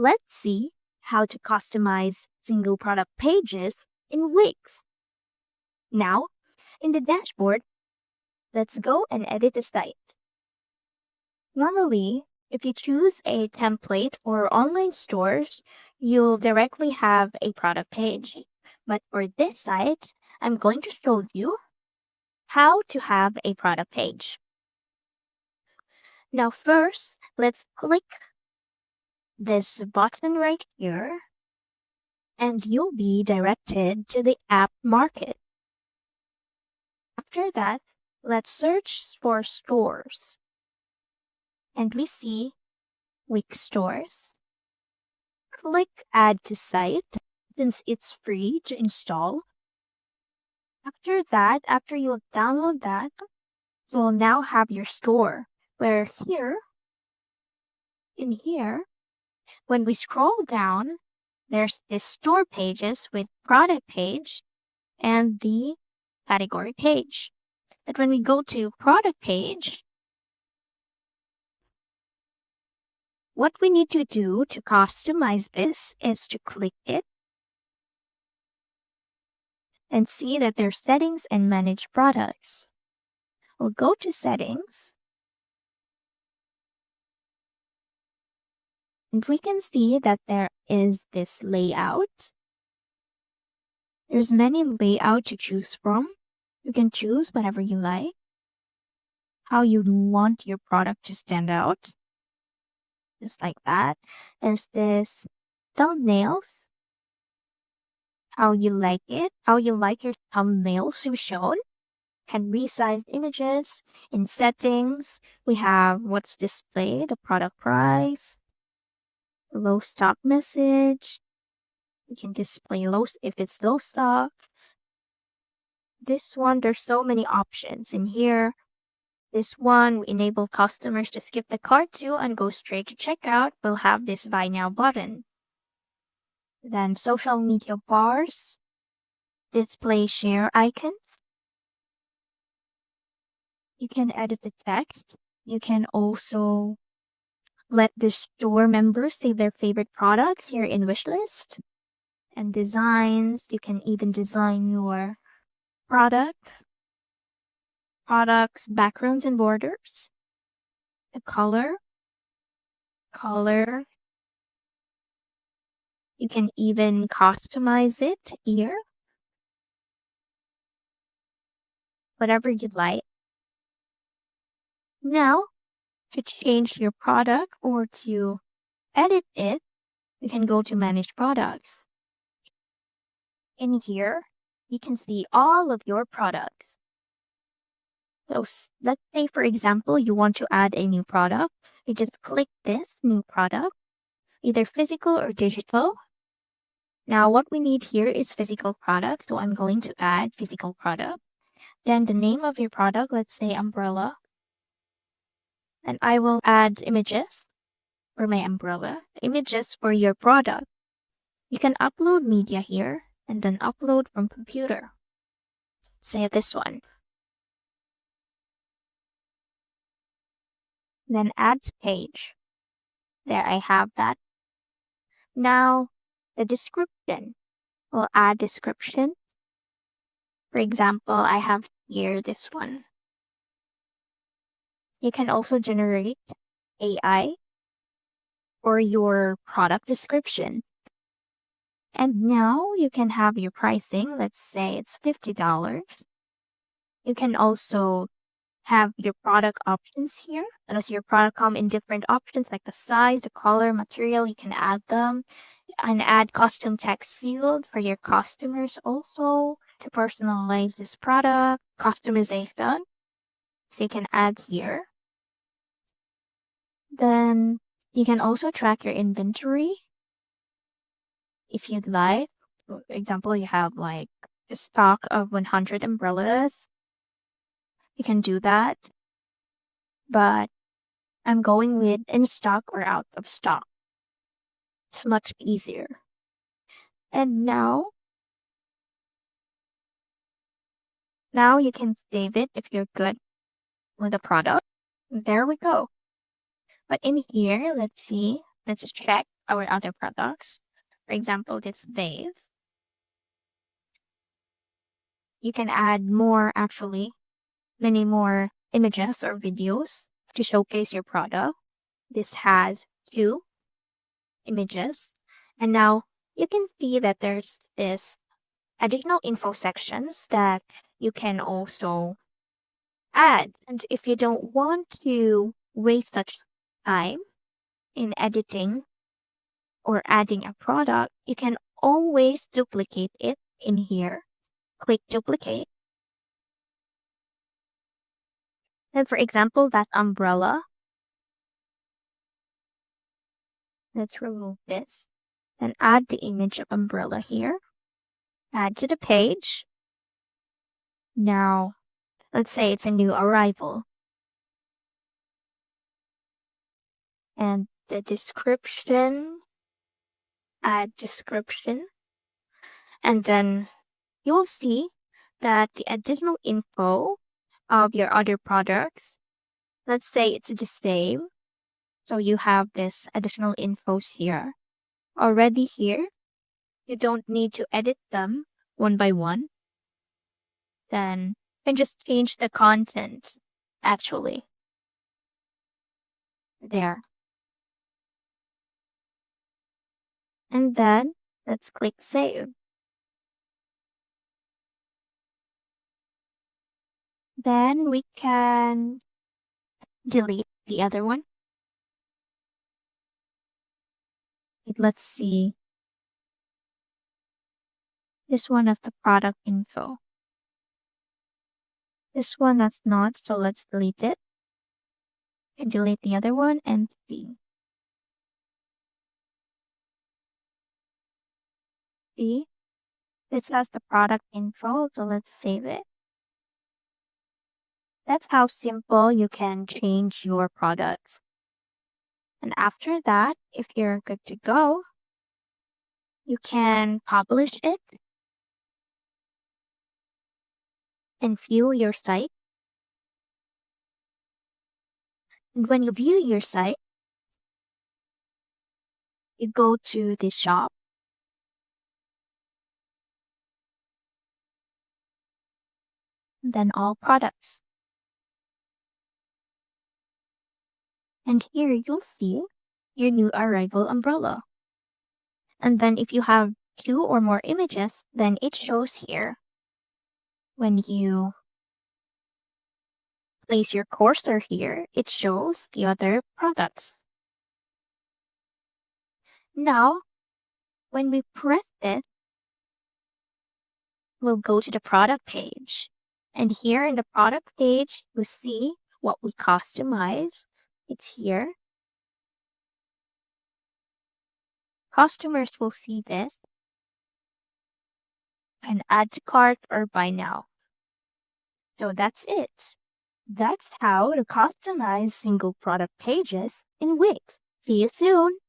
Let's see how to customize single product pages in Wix. Now, in the dashboard, let's go and edit the site. Normally, if you choose a template or online stores, you'll directly have a product page. But for this site, I'm going to show you how to have a product page. Now first, let's click this button right here, and you'll be directed to the app market. After that, let's search for stores. And we see Wix stores. Click add to site since it's free to install. After that, after you download that, you'll now have your store. Where in here, when we scroll down, there's this store pages with product page and the category page. But when we go to product page, what we need to do to customize this is to click it and see that there's settings and manage products. We'll go to settings, and we can see that there is this layout. There's many layout to choose from. You can choose whatever you like, how you want your product to stand out, just like that. There's this thumbnails, how you like it, how you like your thumbnails to be shown. Can resize images. In settings, we have what's displayed, the product price, low stock message. We can display low if it's low stock. This one, there's so many options in here. This one, we enable customers to skip the cart to and go straight to checkout. We'll have this buy now button. Then social media bars, display share icons. You can edit the text. You can also let the store members save their favorite products here in wishlist. And designs, you can even design your products, backgrounds and borders. The color. You can even customize it here. Whatever you'd like. Now, to change your product or to edit it, you can go to Manage Products. In here, you can see all of your products. So let's say, for example, you want to add a new product. You just click this new product, either physical or digital. Now, what we need here is physical product. So I'm going to add physical product. Then the name of your product, let's say umbrella. And I will add images for my umbrella, images for your product. You can upload media here and then upload from computer. Say this one. Then add to page. There I have that. Now the description. We'll add description. For example, I have here this one. You can also generate AI for your product description. And now you can have your pricing. Let's say it's $50. You can also have your product options here. Notice your product come in different options like the size, the color, material. You can add them and add custom text field for your customers also to personalize this product. Customization. So you can add here. Then you can also track your inventory if you'd like. For example, you have like a stock of 100 umbrellas. You can do that. But I'm going with in stock or out of stock. It's much easier. And now you can save it if you're good with the product. There we go. But in here, let's see. Let's check our other products. For example, this Wave. You can add more, actually, many more images or videos to showcase your product. This has 2 images. And now you can see that there's this additional info sections that you can also add. And if you don't want to waste such time in editing or adding a product, you can always duplicate it in here. Click duplicate. And for example, that umbrella, let's remove this and add the image of umbrella here. Add to the page. Now, let's say it's a new arrival. And the description, add description. And then you'll see that the additional info of your other products, let's say it's the same. So you have this additional infos here. Already here, you don't need to edit them one by one. Then you can just change the content, actually. There. And then let's click save. Then we can delete the other one. Let's see. This one of the product info. This one that's not, so let's delete it. And delete the other one and see. See? This has the product info, so let's save it. That's how simple you can change your products. And after that, if you're good to go, you can publish it and view your site. And when you view your site, you go to the shop. And then all products. And here you'll see your new arrival umbrella. And then if you have 2 or more images, then it shows here. When you place your cursor here, it shows the other products. Now, when we press this, we'll go to the product page. And here in the product page, we see what we customize. It's here. Customers will see this and add to cart or buy now. So that's it. That's how to customize single product pages in Wix. See you soon!